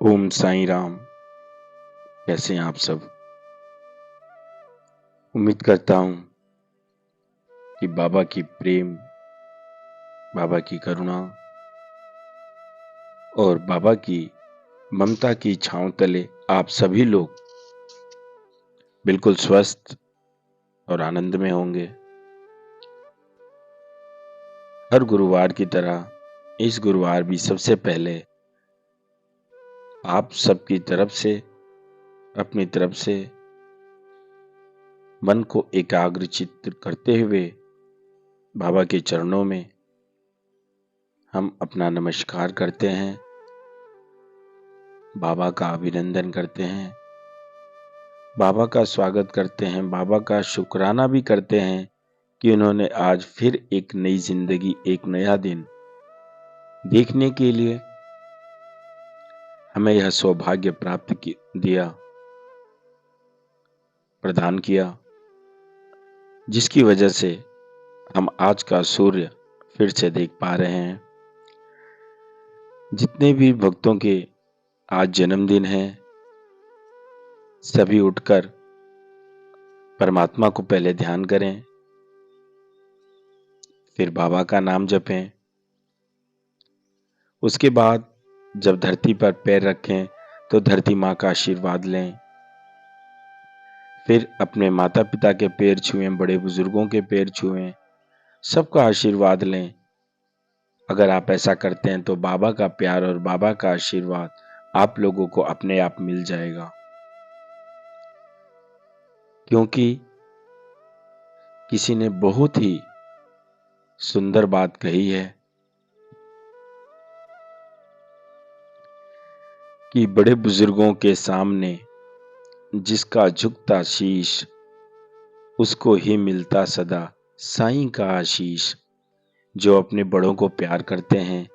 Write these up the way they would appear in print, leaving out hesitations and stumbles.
ओम साईं राम। कैसे हैं आप सब? उम्मीद करता हूं कि बाबा की प्रेम, बाबा की करुणा और बाबा की ममता की छांव तले आप सभी लोग बिल्कुल स्वस्थ और आनंद में होंगे। हर गुरुवार की तरह इस गुरुवार भी सबसे पहले आप सबकी तरफ से, अपनी तरफ से मन को एकाग्रचित्त करते हुए बाबा के चरणों में हम अपना नमस्कार करते हैं, बाबा का अभिनंदन करते हैं, बाबा का स्वागत करते हैं, बाबा का शुक्राना भी करते हैं कि उन्होंने आज फिर एक नई जिंदगी, एक नया दिन देखने के लिए हमें यह सौभाग्य दिया, प्रदान किया, जिसकी वजह से हम आज का सूर्य फिर से देख पा रहे हैं। जितने भी भक्तों के आज जन्मदिन हैं, सभी उठकर परमात्मा को पहले ध्यान करें, फिर बाबा का नाम जपें। उसके बाद जब धरती पर पैर रखें तो धरती माँ का आशीर्वाद लें। फिर अपने माता पिता के पैर छुएं, बड़े बुजुर्गों के पैर छुएं, सबका आशीर्वाद लें। अगर आप ऐसा करते हैं तो बाबा का प्यार और बाबा का आशीर्वाद आप लोगों को अपने आप मिल जाएगा। क्योंकि किसी ने बहुत ही सुंदर बात कही है कि बड़े बुजुर्गों के सामने जिसका झुकता शीश, उसको ही मिलता सदा साईं का आशीष। जो अपने बड़ों को प्यार करते हैं,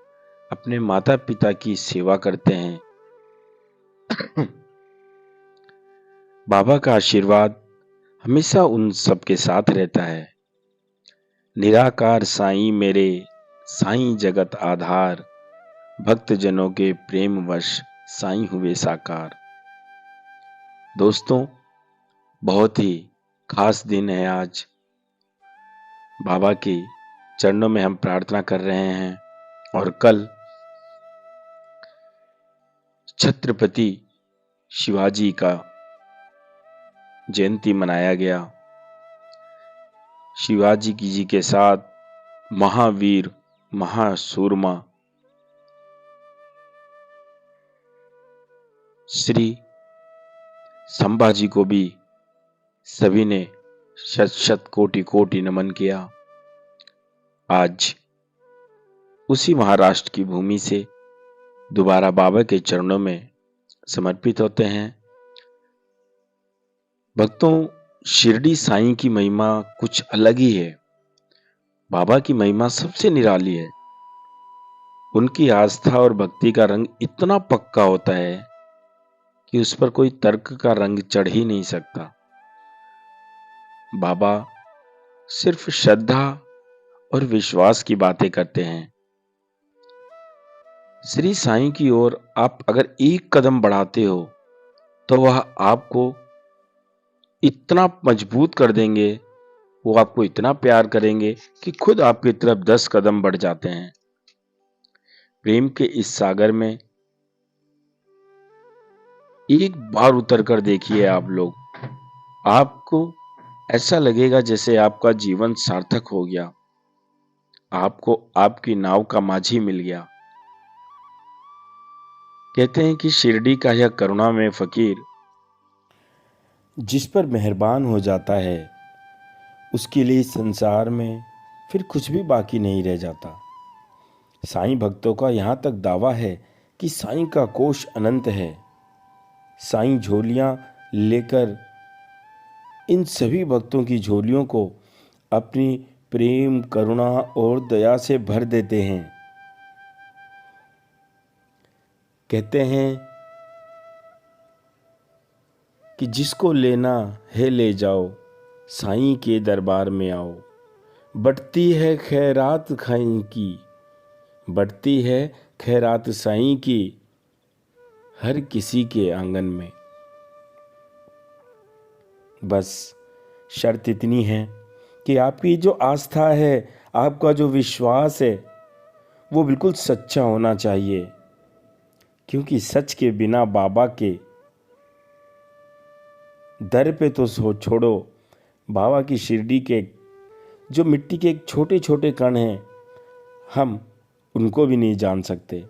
अपने माता पिता की सेवा करते हैं, बाबा का आशीर्वाद हमेशा उन सबके साथ रहता है। निराकार साईं मेरे, साईं जगत आधार, भक्त जनों के प्रेम वश साईं हुए साकार। दोस्तों, बहुत ही खास दिन है आज। बाबा के चरणों में हम प्रार्थना कर रहे हैं और कल छत्रपति शिवाजी का जयंती मनाया गया। शिवाजी जी के साथ महावीर, महासूरमा श्री संभाजी को भी सभी ने शत शत कोटि कोटि नमन किया। आज उसी महाराष्ट्र की भूमि से दोबारा बाबा के चरणों में समर्पित होते हैं। भक्तों, शिरडी साईं की महिमा कुछ अलग ही है। बाबा की महिमा सबसे निराली है। उनकी आस्था और भक्ति का रंग इतना पक्का होता है कि उस पर कोई तर्क का रंग चढ़ ही नहीं सकता। बाबा सिर्फ श्रद्धा और विश्वास की बातें करते हैं। श्री साईं की ओर आप अगर एक कदम बढ़ाते हो तो वह आपको इतना मजबूत कर देंगे, वो आपको इतना प्यार करेंगे कि खुद आपकी तरफ 10 कदम बढ़ जाते हैं। प्रेम के इस सागर में एक बार उतर कर देखिए आप लोग, आपको ऐसा लगेगा जैसे आपका जीवन सार्थक हो गया, आपको आपकी नाव का माझी मिल गया। कहते हैं कि शिरडी का यह करुणा में फकीर जिस पर मेहरबान हो जाता है, उसके लिए संसार में फिर कुछ भी बाकी नहीं रह जाता। साईं भक्तों का यहाँ तक दावा है कि साईं का कोश अनंत है। साईं झोलियाँ लेकर इन सभी भक्तों की झोलियों को अपनी प्रेम, करुणा और दया से भर देते हैं। कहते हैं कि जिसको लेना है ले जाओ, साईं के दरबार में आओ। बढ़ती है खैरात साईं की, बढ़ती है खैरात साईं की, हर किसी के आंगन में। बस शर्त इतनी है कि आपकी जो आस्था है, आपका जो विश्वास है, वो बिल्कुल सच्चा होना चाहिए। क्योंकि सच के बिना बाबा के दर पे तो छोड़ो, बाबा की शिरडी के जो मिट्टी के छोटे छोटे कण हैं, हम उनको भी नहीं जान सकते।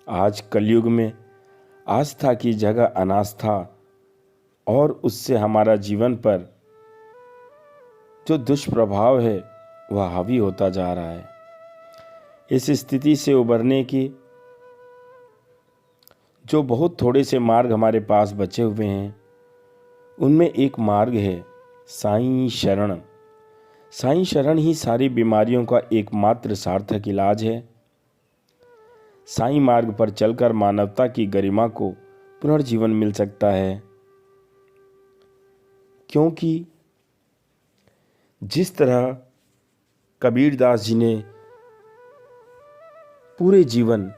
आज कलयुग में आस्था की जगह अनास्था और उससे हमारा जीवन पर जो दुष्प्रभाव है वह हावी होता जा रहा है। इस स्थिति से उबरने की जो बहुत थोड़े से मार्ग हमारे पास बचे हुए हैं, उनमें एक मार्ग है साईं शरण। साईं शरण ही सारी बीमारियों का एकमात्र सार्थक इलाज है। साईं मार्ग पर चलकर मानवता की गरिमा को पुनर्जीवन मिल सकता है। क्योंकि जिस तरह कबीरदास जी ने पूरे जीवन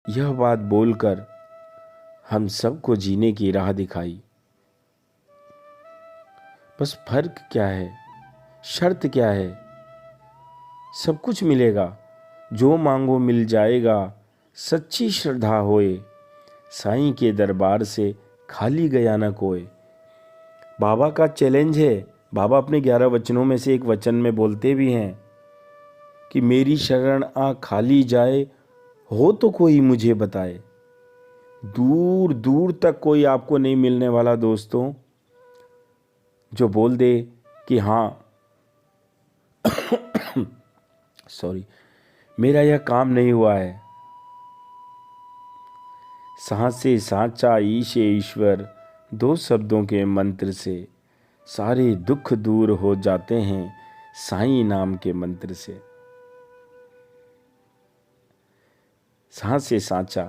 यह बात बोलकर हम सबको जीने की राह दिखाई। बस फर्क क्या है, शर्त क्या है? सब कुछ मिलेगा, जो मांगो मिल जाएगा, सच्ची श्रद्धा होए, साईं के दरबार से खाली गया न कोई। बाबा का चैलेंज है। बाबा अपने 11 वचनों में से एक वचन में बोलते भी हैं कि मेरी शरण आ खाली जाए, हो तो कोई मुझे बताए। दूर दूर तक कोई आपको नहीं मिलने वाला दोस्तों, जो बोल दे कि हाँ सॉरी, मेरा यह काम नहीं हुआ है। सांसे सांचा ईशे ईश्वर, दो शब्दों के मंत्र से सारे दुख दूर हो जाते हैं, साईं नाम के मंत्र से। सांसे सांचा,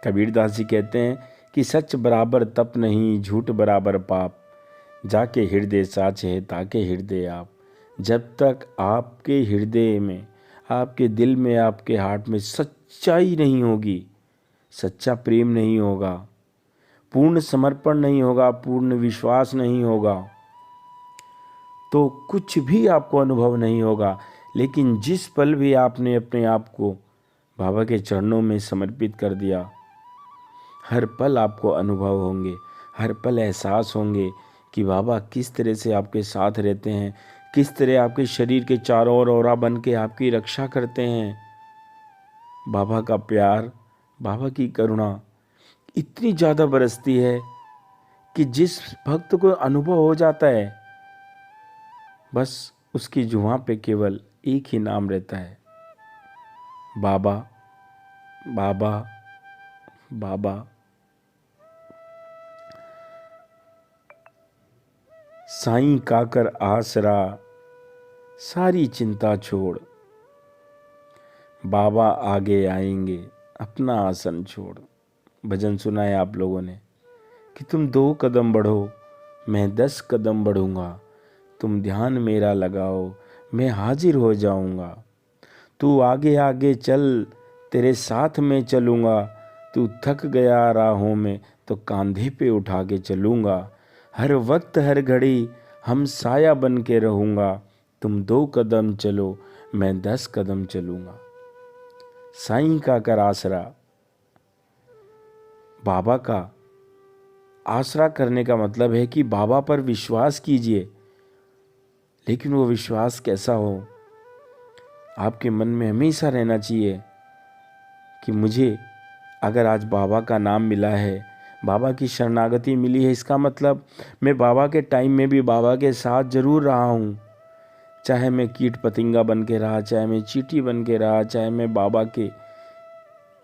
कबीरदास जी कहते हैं कि सच बराबर तप नहीं, झूठ बराबर पाप, जाके हृदय साचे ताके हृदय आप। जब तक आपके हृदय में, आपके दिल में, आपके हार्ट में सच्चाई नहीं होगी, सच्चा प्रेम नहीं होगा, पूर्ण समर्पण नहीं होगा, पूर्ण विश्वास नहीं होगा, तो कुछ भी आपको अनुभव नहीं होगा। लेकिन जिस पल भी आपने अपने आप को बाबा के चरणों में समर्पित कर दिया, हर पल आपको अनुभव होंगे, हर पल एहसास होंगे कि बाबा किस तरह से आपके साथ रहते हैं, किस तरह आपके शरीर के चारों ओर औरा बन के आपकी रक्षा करते हैं। बाबा का प्यार, बाबा की करुणा इतनी ज़्यादा बरसती है कि जिस भक्त को अनुभव हो जाता है, बस उसकी जुबां पे केवल एक ही नाम रहता है, बाबा बाबा बाबा। साईं काकर आसरा, सारी चिंता छोड़, बाबा आगे आएंगे अपना आसन छोड़। भजन सुना है आप लोगों ने कि तुम 2 कदम बढ़ो, मैं 10 कदम बढ़ूंगा, तुम ध्यान मेरा लगाओ, मैं हाजिर हो जाऊंगा। तू आगे आगे चल, तेरे साथ में चलूंगा, तू थक गया राहों में तो कांधे पे उठा के चलूंगा। हर वक्त हर घड़ी हम साया बन के रहूँगा। तुम 2 कदम चलो, मैं 10 कदम चलूँगा। साईं का कर आसरा। बाबा का आसरा करने का मतलब है कि बाबा पर विश्वास कीजिए, लेकिन वो विश्वास कैसा हो? आपके मन में हमेशा रहना चाहिए कि मुझे अगर आज बाबा का नाम मिला है, बाबा की शरणागति मिली है, इसका मतलब मैं बाबा के टाइम में भी बाबा के साथ ज़रूर रहा हूँ। चाहे मैं कीट पतंगा बन के रहा, चाहे मैं चींटी बन के रहा, चाहे मैं बाबा के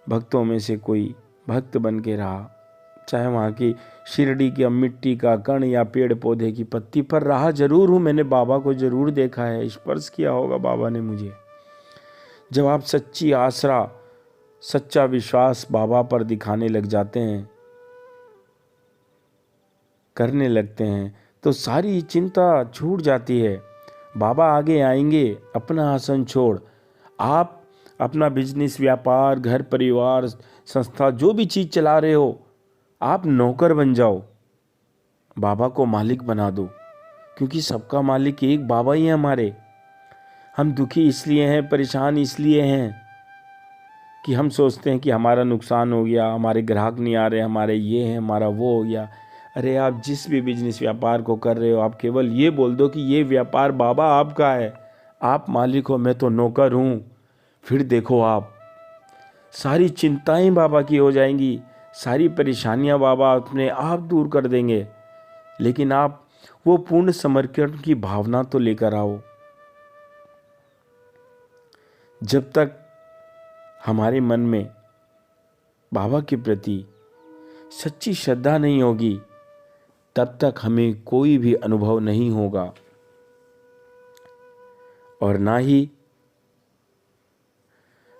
भक्तों में से कोई भक्त बन के रहा, चाहे वहाँ की शिरडी की मिट्टी का कण या पेड़ पौधे की पत्ती पर रहा, जरूर हूँ। मैंने बाबा को जरूर देखा है, स्पर्श किया होगा बाबा ने मुझे। जब आप सच्ची आसरा, सच्चा विश्वास बाबा पर दिखाने लग जाते हैं, करने लगते हैं, तो सारी चिंता छूट जाती है। बाबा आगे आएंगे अपना आसन छोड़। आप अपना बिजनेस, व्यापार, घर परिवार, संस्था, जो भी चीज़ चला रहे हो, आप नौकर बन जाओ, बाबा को मालिक बना दो, क्योंकि सबका मालिक एक बाबा ही है हमारे। हम दुखी इसलिए हैं, परेशान इसलिए हैं कि हम सोचते हैं कि हमारा नुकसान हो गया, हमारे ग्राहक नहीं आ रहे, हमारे ये हैं, हमारा वो हो गया। अरे आप जिस भी बिजनेस व्यापार को कर रहे हो, आप केवल ये बोल दो कि ये व्यापार बाबा आपका है, आप मालिक हो, मैं तो नौकर हूँ। फिर देखो आप, सारी चिंताएं बाबा की हो जाएंगी, सारी परेशानियां बाबा अपने आप दूर कर देंगे। लेकिन आप वो पूर्ण समर्पण की भावना तो लेकर आओ। जब तक हमारे मन में बाबा के प्रति सच्ची श्रद्धा नहीं होगी, तब तक हमें कोई भी अनुभव नहीं होगा और ना ही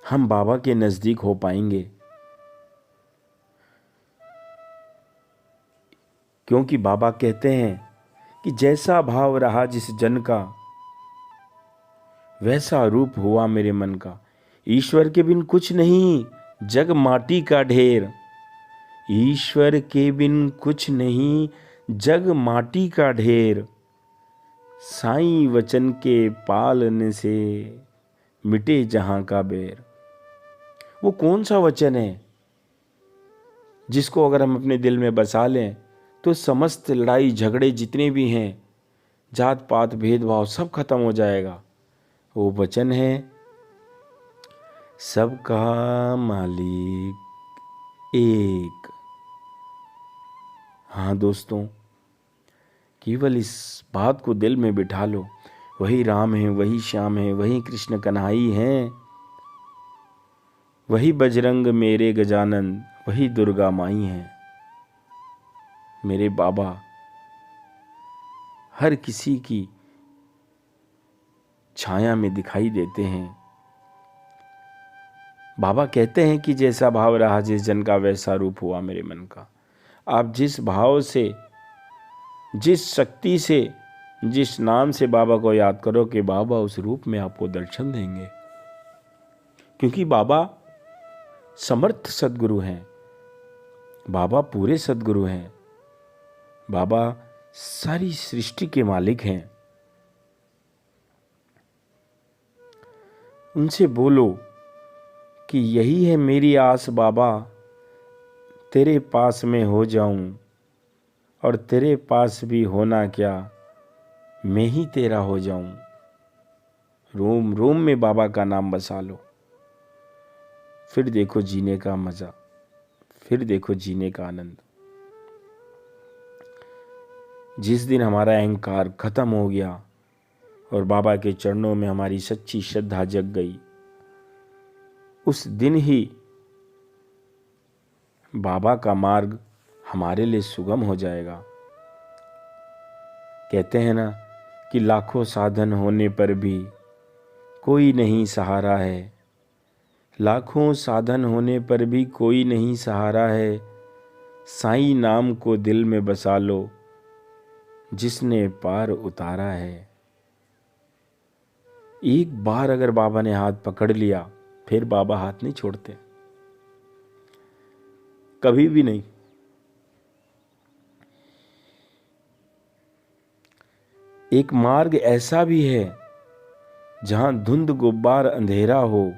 हम बाबा के नज़दीक हो पाएंगे। क्योंकि बाबा कहते हैं कि जैसा भाव रहा जिस जन का, वैसा रूप हुआ मेरे मन का। ईश्वर के बिन कुछ नहीं, जग माटी का ढेर। ईश्वर के बिन कुछ नहीं, जग माटी का ढेर। साईं वचन के पालने से मिटे जहां का बैर। वो कौन सा वचन है जिसको अगर हम अपने दिल में बसा लें तो समस्त लड़ाई झगड़े जितने भी हैं, जात पात भेदभाव, सब खत्म हो जाएगा। वो वचन है, सबका मालिक एक। हाँ दोस्तों, केवल इस बात को दिल में बिठा लो, वही राम है, वही श्याम है, वही कृष्ण कन्हई हैं, वही बजरंग मेरे गजानन, वही दुर्गा माई हैं। मेरे बाबा हर किसी की छाया में दिखाई देते हैं। बाबा कहते हैं कि जैसा भाव रहा जिस जन का, वैसा रूप हुआ मेरे मन का। आप जिस भाव से, जिस शक्ति से, जिस नाम से बाबा को याद करो कि बाबा उस रूप में आपको दर्शन देंगे। क्योंकि बाबा समर्थ सद्गुरु हैं, बाबा पूरे सद्गुरु हैं, बाबा सारी सृष्टि के मालिक हैं। उनसे बोलो कि यही है मेरी आस बाबा, तेरे पास में हो जाऊं, और तेरे पास भी होना क्या, मैं ही तेरा हो जाऊं। रोम रोम में बाबा का नाम बसा लो, फिर देखो जीने का मजा, फिर देखो जीने का आनंद। जिस दिन हमारा अहंकार खत्म हो गया और बाबा के चरणों में हमारी सच्ची श्रद्धा जग गई, उस दिन ही बाबा का मार्ग हमारे लिए सुगम हो जाएगा। कहते हैं ना कि लाखों साधन होने पर भी कोई नहीं सहारा है, लाखों साधन होने पर भी कोई नहीं सहारा है। साईं नाम को दिल में बसा लो, जिसने पार उतारा है। एक बार अगर बाबा ने हाथ पकड़ लिया, फिर बाबा हाथ नहीं छोड़ते, कभी भी नहीं। एक मार्ग ऐसा भी है जहां धुंध गुब्बार अंधेरा हो,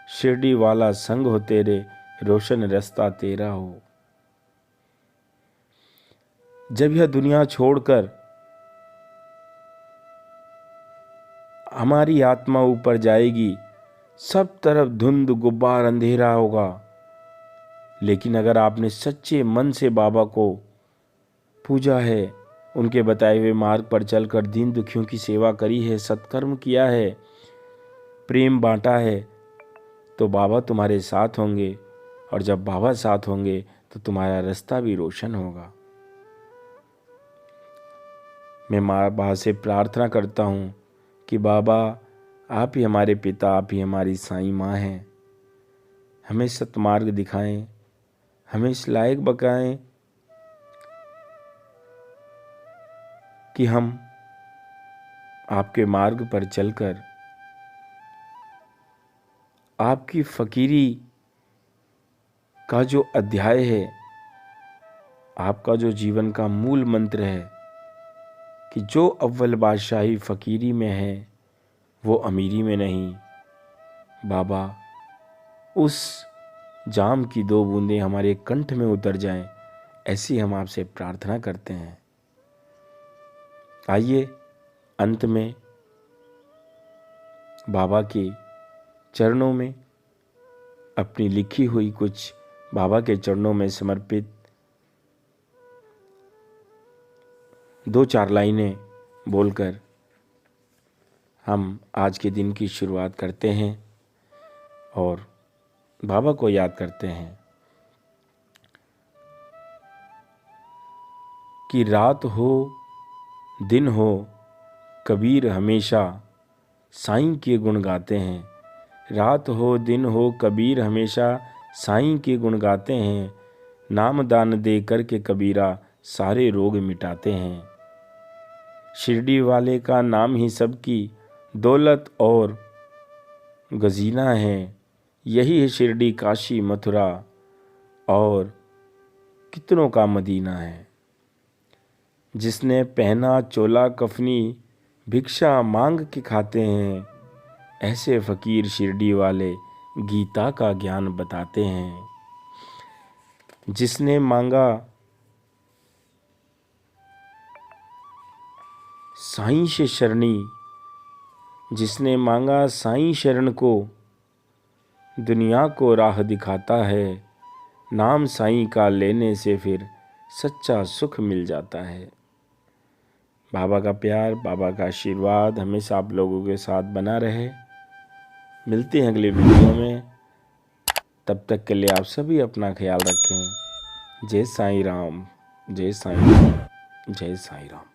शिरडी वाला संग हो तेरे, रोशन रास्ता तेरा हो। जब यह दुनिया छोड़कर हमारी आत्मा ऊपर जाएगी, सब तरफ धुंध गुब्बार अंधेरा होगा, लेकिन अगर आपने सच्चे मन से बाबा को पूजा है, उनके बताए हुए मार्ग पर चलकर दीन दुखियों की सेवा करी है, सत्कर्म किया है, प्रेम बांटा है, तो बाबा तुम्हारे साथ होंगे। और जब बाबा साथ होंगे तो तुम्हारा रास्ता भी रोशन होगा। मैं बाबा से प्रार्थना करता हूँ कि बाबा आप ही हमारे पिता, आप ही हमारी साईं माँ हैं। हमें सत्मार्ग दिखाएं, हमें इस लायक बकाएं कि हम आपके मार्ग पर चलकर आपकी फकीरी का जो अध्याय है, आपका जो जीवन का मूल मंत्र है कि जो अव्वल बादशाही फकीरी में है वो अमीरी में नहीं, बाबा उस जाम की 2 बूंदें हमारे कंठ में उतर जाएं, ऐसी हम आपसे प्रार्थना करते हैं। आइए अंत में बाबा के चरणों में अपनी लिखी हुई कुछ बाबा के चरणों में समर्पित 2-4 लाइनें बोलकर हम आज के दिन की शुरुआत करते हैं और बाबा को याद करते हैं कि रात हो दिन हो कबीर हमेशा साईं के गुण गाते हैं। रात हो दिन हो कबीर हमेशा साईं के गुण गाते हैं। नाम दान दे कर के कबीरा सारे रोग मिटाते हैं। शिरडी वाले का नाम ही सबकी दौलत और गजीना है। यही है शिरडी काशी मथुरा और कितनों का मदीना है। जिसने पहना चोला कफनी भिक्षा मांग के खाते हैं। ऐसे फकीर शिरडी वाले गीता का ज्ञान बताते हैं। जिसने मांगा साईं से शरणी, जिसने मांगा साईं शरण को, दुनिया को राह दिखाता है। नाम साईं का लेने से फिर सच्चा सुख मिल जाता है। बाबा का प्यार, बाबा का आशीर्वाद हमेशा आप लोगों के साथ बना रहे। मिलते हैं अगले वीडियो में, तब तक के लिए आप सभी अपना ख्याल रखें। जय साईं राम, जय साईं राम, जय साईं राम।